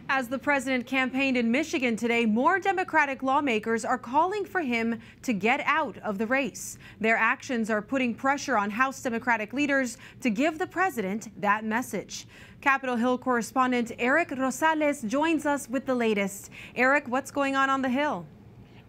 As the president campaigned in Michigan today, more Democratic lawmakers are calling for him to get out of the race. Their actions are putting pressure on House Democratic leaders to give the president that message. Capitol Hill correspondent Erik Rosales joins us with the latest. Erik, what's going on the Hill?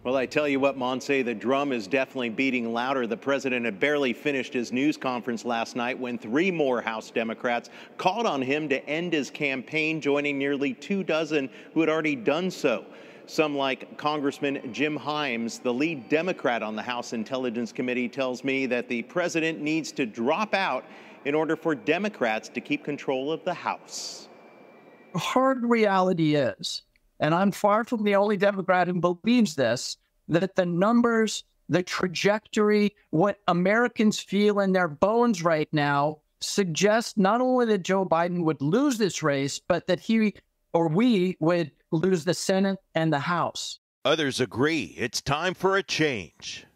Well, I tell you what, Monse, the drum is definitely beating louder. The president had barely finished his news conference last night when 3 more House Democrats called on him to end his campaign, joining nearly 24 who had already done so. Some like Congressman Jim Himes, the lead Democrat on the House Intelligence Committee, tells me that the president needs to drop out in order for Democrats to keep control of the House. The hard reality is, and I'm far from the only Democrat who believes this, that the numbers, the trajectory, what Americans feel in their bones right now suggest not only that Joe Biden would lose this race, but that he or we would lose the Senate and the House. Others agree it's time for a change.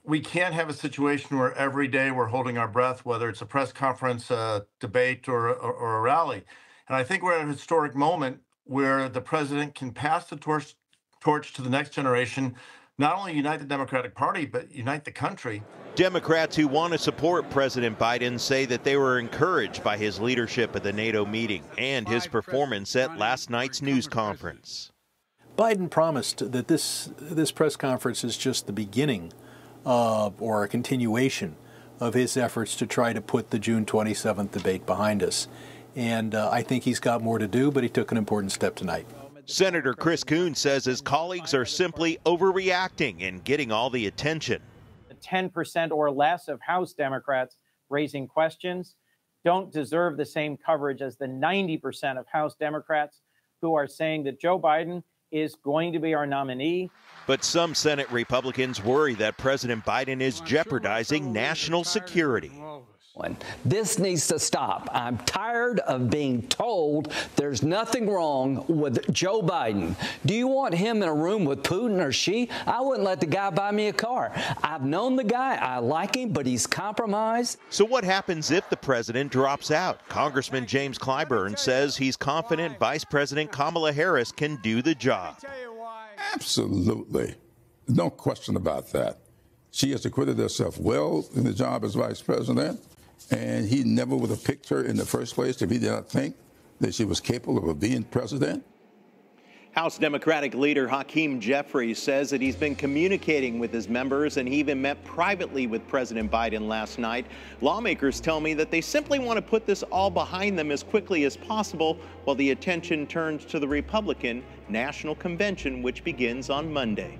We can't have a situation where every day we're holding our breath, whether it's a press conference, a debate, or a rally. And I think we're at a historic moment where the president can pass the torch to the next generation, not only unite the Democratic Party, but unite the country. Democrats who want to support President Biden say that they were encouraged by his leadership at the NATO meeting and his performance at last night's news conference. Biden promised that this press conference is just the beginning or a continuation of his efforts to try to put the June 27th debate behind us. And I think he's got more to do, but he took an important step tonight. Senator Chris Coons says his colleagues are simply overreacting and getting all the attention. The 10% or less of House Democrats raising questions don't deserve the same coverage as the 90% of House Democrats who are saying that Joe Biden is going to be our nominee. But some Senate Republicans worry that President Biden is jeopardizing national security. This needs to stop. I'm tired of being told there's nothing wrong with Joe Biden. Do you want him in a room with Putin or Xi? I wouldn't let the guy buy me a car. I've known the guy. I like him, but he's compromised. So what happens if the president drops out? Congressman James Clyburn says he's confident Vice President Kamala Harris can do the job. Absolutely. No question about that. She has acquitted herself well in the job as vice president. And he never would have picked her in the first place if he did not think that she was capable of being president. House Democratic leader Hakeem Jeffries says that he's been communicating with his members, and he even met privately with President Biden last night. Lawmakers tell me that they simply want to put this all behind them as quickly as possible while the attention turns to the Republican National Convention, which begins on Monday.